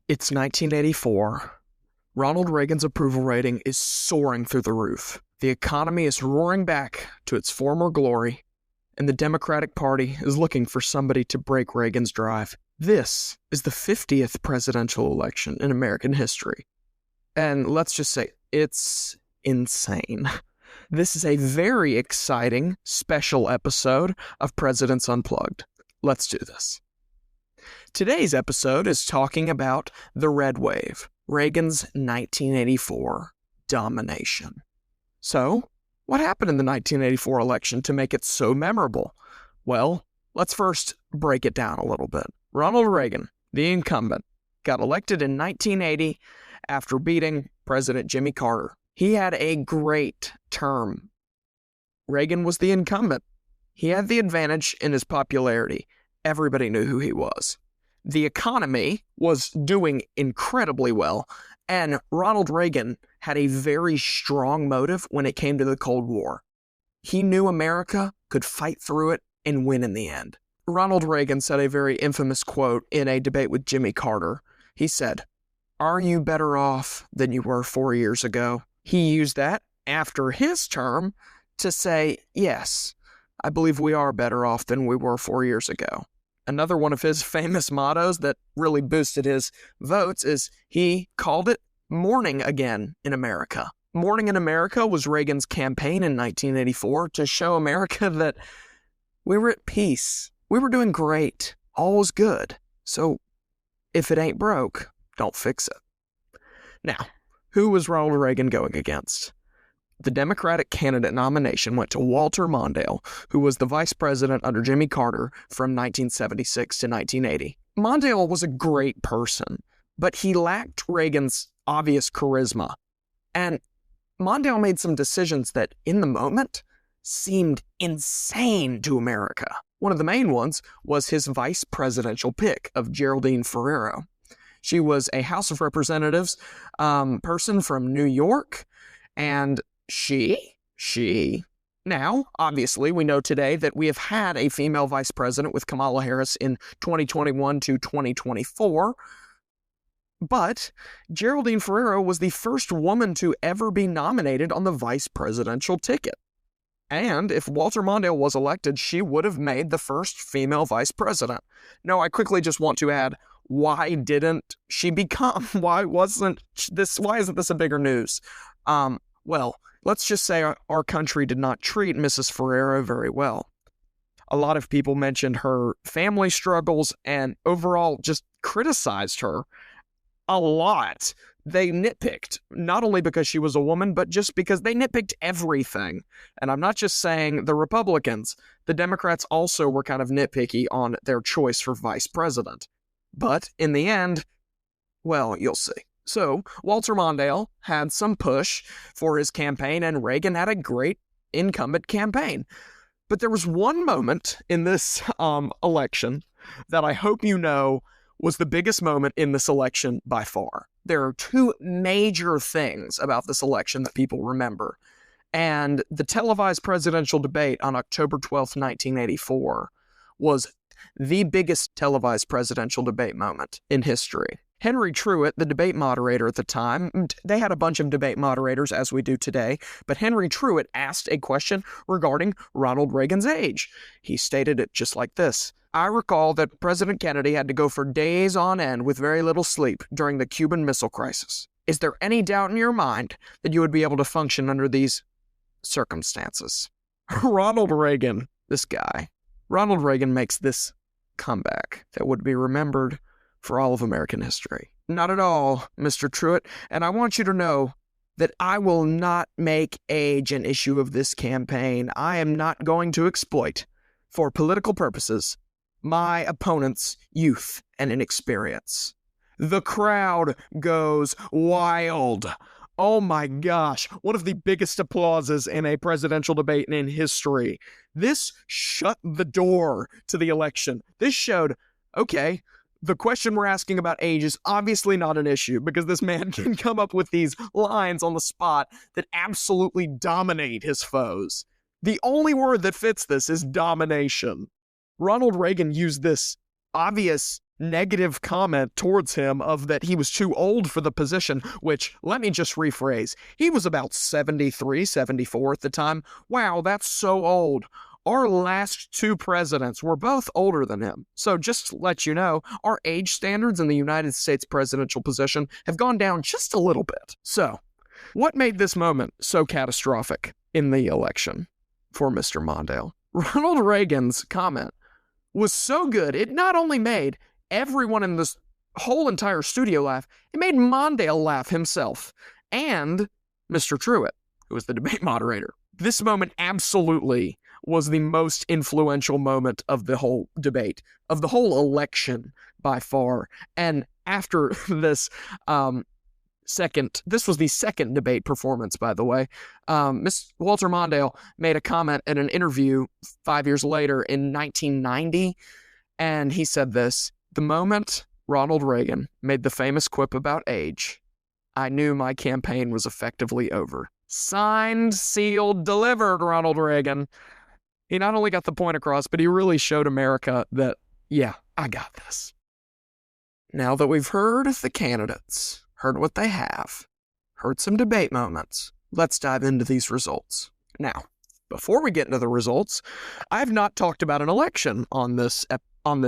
It's 1984. Ronald Reagan's approval rating is soaring through the roof. The economy is roaring back to its former glory, and the Democratic Party is looking for somebody to break Reagan's drive. This is the 50th presidential election in American history. And let's just say, it's insane. This is a very exciting, special episode of Presidents Unplugged. Let's do this. Today's episode is talking about the Red Wave, Reagan's 1984 domination. So, what happened in the 1984 election to make it so memorable? Well, let's first break it down a little bit. Ronald Reagan, the incumbent, got elected in 1980 after beating President Jimmy Carter. He had a great term. Reagan was the incumbent. He had the advantage in his popularity. Everybody knew who he was. The economy was doing incredibly well, and Ronald Reagan had a very strong motive when it came to the Cold War. He knew America could fight through it and win in the end. Ronald Reagan said a very infamous quote in a debate with Jimmy Carter. He said, "Are you better off than you were 4 years ago?" He used that after his term to say, yes, I believe we are better off than we were 4 years ago. Another one of his famous mottos that really boosted his votes is he called it morning again in America. Morning in America was Reagan's campaign in 1984 to show America that we were at peace. We were doing great. All was good. So if it ain't broke, don't fix it. Now, who was Ronald Reagan going against? The Democratic candidate nomination went to Walter Mondale, who was the vice president under Jimmy Carter from 1976 to 1980. Mondale was a great person, but he lacked Reagan's obvious charisma. And Mondale made some decisions that, in the moment, seemed insane to America. One of the main ones was his vice presidential pick of Geraldine Ferraro. She was a House of Representatives person from New York, and now, obviously, we know today that we have had a female vice president with Kamala Harris in 2021 to 2024, but Geraldine Ferraro was the first woman to ever be nominated on the vice presidential ticket. And if Walter Mondale was elected, she would have made the first female vice president. Now, I quickly just want to add, why didn't she become? Why isn't this a bigger news? Well, let's just say our country did not treat Mrs. Ferraro very well. A lot of people mentioned her family struggles and overall just criticized her a lot. They nitpicked, not only because she was a woman, but just because they nitpicked everything. And I'm not just saying the Republicans. The Democrats also were kind of nitpicky on their choice for vice president. But in the end, well, you'll see. So, Walter Mondale had some push for his campaign, and Reagan had a great incumbent campaign. But there was one moment in this election that I hope you know was the biggest moment in this election by far. There are two major things about this election that people remember. And the televised presidential debate on October 12th, 1984 was the biggest televised presidential debate moment in history. Henry Truitt, the debate moderator at the time, they had a bunch of debate moderators as we do today, but Henry Truitt asked a question regarding Ronald Reagan's age. He stated it just like this. I recall that President Kennedy had to go for days on end with very little sleep during the Cuban Missile Crisis. Is there any doubt in your mind that you would be able to function under these circumstances? Ronald Reagan makes this comeback that would be remembered for all of American history. Not at all, Mr. Truitt, and I want you to know that I will not make age an issue of this campaign. I am not going to exploit, for political purposes, my opponent's youth and inexperience. The crowd goes wild. Oh my gosh, one of the biggest applauses in a presidential debate in history. This shut the door to the election. This showed, okay, the question we're asking about age is obviously not an issue because this man can come up with these lines on the spot that absolutely dominate his foes. The only word that fits this is domination. Ronald Reagan used this obvious negative comment towards him of that he was too old for the position, which, let me just rephrase, he was about 73, 74 at the time. Wow, that's so old. Our last two presidents were both older than him. So just to let you know, our age standards in the United States presidential position have gone down just a little bit. So, what made this moment so catastrophic in the election for Mr. Mondale? Ronald Reagan's comment was so good, it not only made everyone in this whole entire studio laugh, it made Mondale laugh himself and Mr. Truitt, who was the debate moderator. This moment absolutely was the most influential moment of the whole debate, of the whole election by far. And after this this was the second debate performance, by the way. Walter Mondale made a comment in an interview 5 years later in 1990, and he said this: "The moment Ronald Reagan made the famous quip about age, I knew my campaign was effectively over." Signed, sealed, delivered, Ronald Reagan. He not only got the point across, but he really showed America that, yeah, I got this. Now that we've heard the candidates, heard what they have, heard some debate moments, let's dive into these results. Now, before we get into the results, I've not talked about an election on this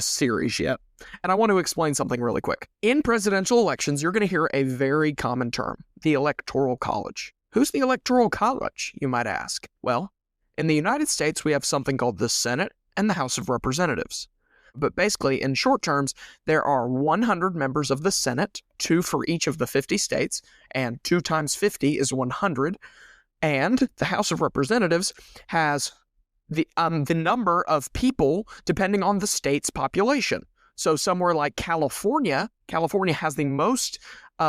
series yet, and I want to explain something really quick. In presidential elections, you're going to hear a very common term, the Electoral College. Who's the Electoral College, you might ask? Well, in the United States, we have something called the Senate and the House of Representatives. But basically, in short terms, there are 100 members of the Senate, 2 for each of the 50 states, and 2 times 50 is 100. And the House of Representatives has the number of people depending on the state's population. So somewhere like California has the most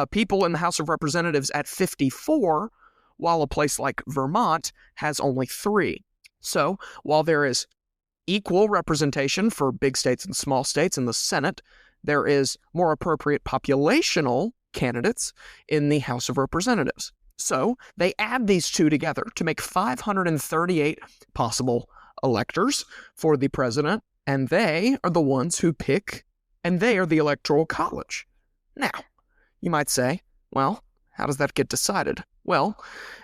people in the House of Representatives at 54, while a place like Vermont has only 3. So while there is equal representation for big states and small states in the Senate, there is more appropriate populational candidates in the House of Representatives. So they add these two together to make 538 possible electors for the president, and they are the ones who pick, and they are the Electoral College. Now, you might say, well, how does that get decided? Well,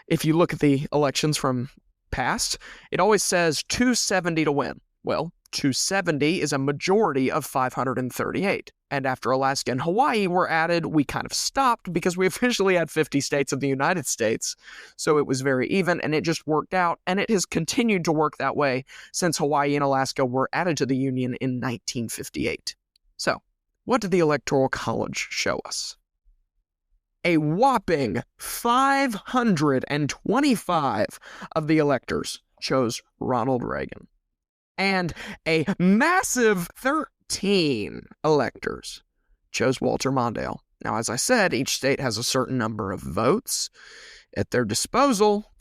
if you look at the elections from past, it always says 270 to win. Well, 270 is a majority of 538. And after Alaska and Hawaii were added, we kind of stopped because we officially had 50 states of the United States. So it was very even, and it just worked out, and it has continued to work that way since Hawaii and Alaska were added to the Union in 1958. So, what did the Electoral College show us? A whopping 525 of the electors chose Ronald Reagan. And a massive 13 electors chose Walter Mondale. Now, as I said, each state has a certain number of votes at their disposal.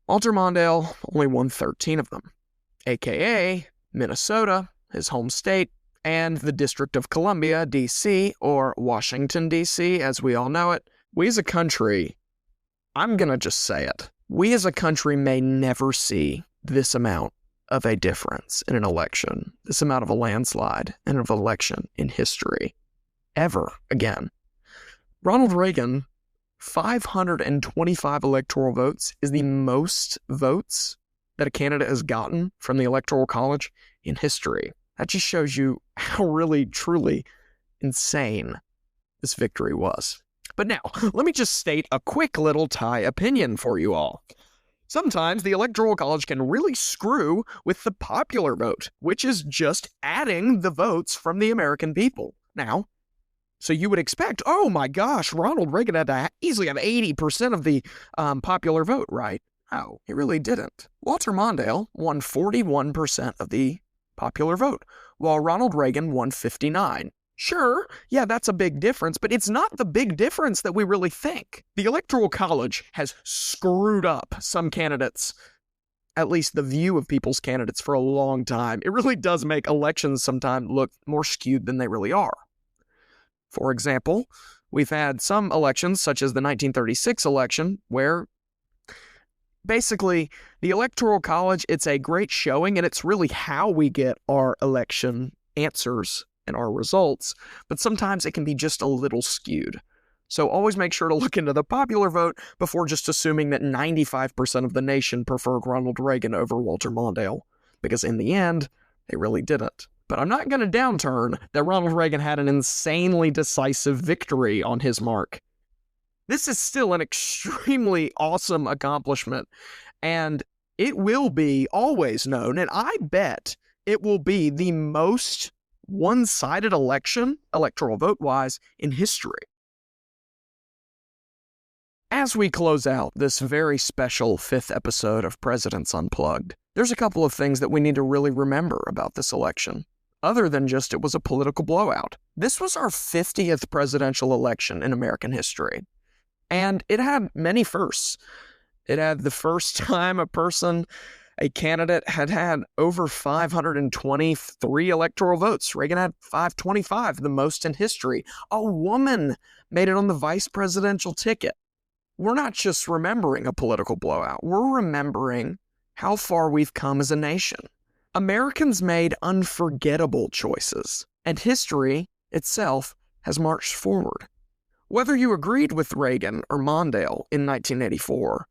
Walter Mondale only won 13 of them, aka Minnesota, his home state, and the District of Columbia, D.C., or Washington, D.C., as we all know it. We as a country, I'm going to just say it, we as a country may never see this amount of a difference in an election, this amount of a landslide in an election in history, ever again. Ronald Reagan, 525 electoral votes is the most votes that a candidate has gotten from the Electoral College in history. That just shows you how really, truly insane this victory was. But now, let me just state a quick little tie opinion for you all. Sometimes the Electoral College can really screw with the popular vote, which is just adding the votes from the American people. Now, so you would expect, oh my gosh, Ronald Reagan had to easily have 80% of the popular vote, right? Oh, he really didn't. Walter Mondale won 41% of the popular vote, while Ronald Reagan won 59%. Sure, yeah, that's a big difference, but it's not the big difference that we really think. The Electoral College has screwed up some candidates, at least the view of people's candidates, for a long time. It really does make elections sometimes look more skewed than they really are. For example, we've had some elections, such as the 1936 election, where basically the Electoral College, it's a great showing, and it's really how we get our election answers in our results, but sometimes it can be just a little skewed. So always make sure to look into the popular vote before just assuming that 95% of the nation preferred Ronald Reagan over Walter Mondale, because in the end, they really didn't. But I'm not going to downturn that Ronald Reagan had an insanely decisive victory on his mark. This is still an extremely awesome accomplishment, and it will be always known, and I bet it will be the most one-sided election, electoral vote-wise, in history. As we close out this very special 5th episode of Presidents Unplugged, there's a couple of things that we need to really remember about this election, other than just it was a political blowout. This was our 50th presidential election in American history, and it had many firsts. It had the first time a candidate had over 523 electoral votes. Reagan had 525, the most in history. A woman made it on the vice presidential ticket. We're not just remembering a political blowout. We're remembering how far we've come as a nation. Americans made unforgettable choices, and history itself has marched forward. Whether you agreed with Reagan or Mondale in 1984,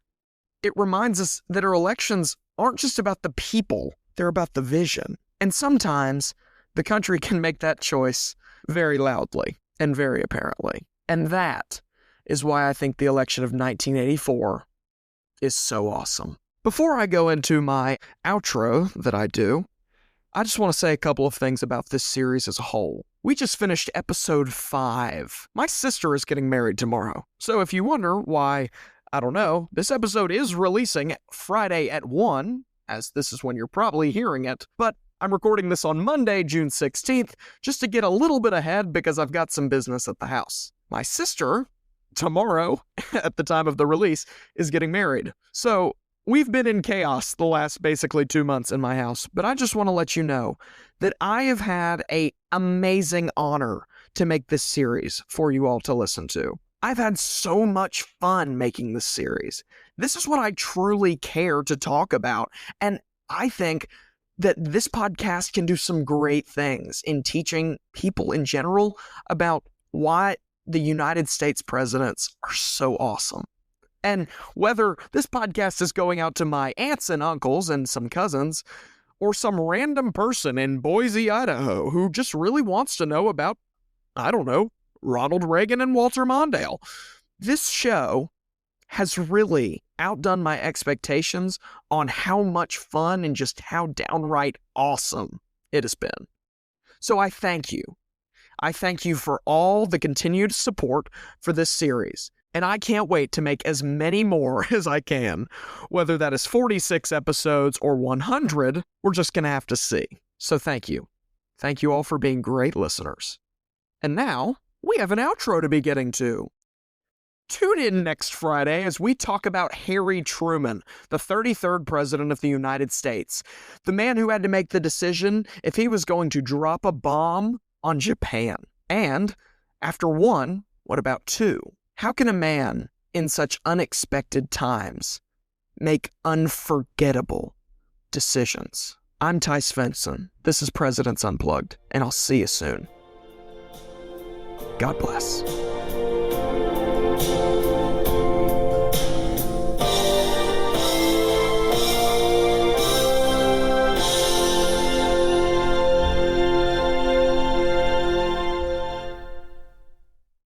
it reminds us that our elections aren't just about the people, they're about the vision. And sometimes the country can make that choice very loudly and very apparently. And that is why I think the election of 1984 is so awesome. Before I go into my outro that I do, I just want to say a couple of things about this series as a whole. We just finished episode 5. My sister is getting married tomorrow. So if you wonder why, I don't know, this episode is releasing Friday at 1, as this is when you're probably hearing it, but I'm recording this on Monday, June 16th, just to get a little bit ahead because I've got some business at the house. My sister, tomorrow, at the time of the release, is getting married. So we've been in chaos the last basically 2 months in my house, but I just want to let you know that I have had an amazing honor to make this series for you all to listen to. I've had so much fun making this series. This is what I truly care to talk about, and I think that this podcast can do some great things in teaching people in general about why the United States presidents are so awesome. And whether this podcast is going out to my aunts and uncles and some cousins, or some random person in Boise, Idaho, who just really wants to know about, I don't know, Ronald Reagan and Walter Mondale, this show has really outdone my expectations on how much fun and just how downright awesome it has been. So I thank you. I thank you for all the continued support for this series, and I can't wait to make as many more as I can. Whether that is 46 episodes or 100, we're just going to have to see. So thank you. Thank you all for being great listeners. And now, we have an outro to be getting to. Tune in next Friday as we talk about Harry Truman, the 33rd President of the United States, the man who had to make the decision if he was going to drop a bomb on Japan. And after 1, what about 2? How can a man in such unexpected times make unforgettable decisions? I'm Ty Svensson. This is Presidents Unplugged, and I'll see you soon. God bless.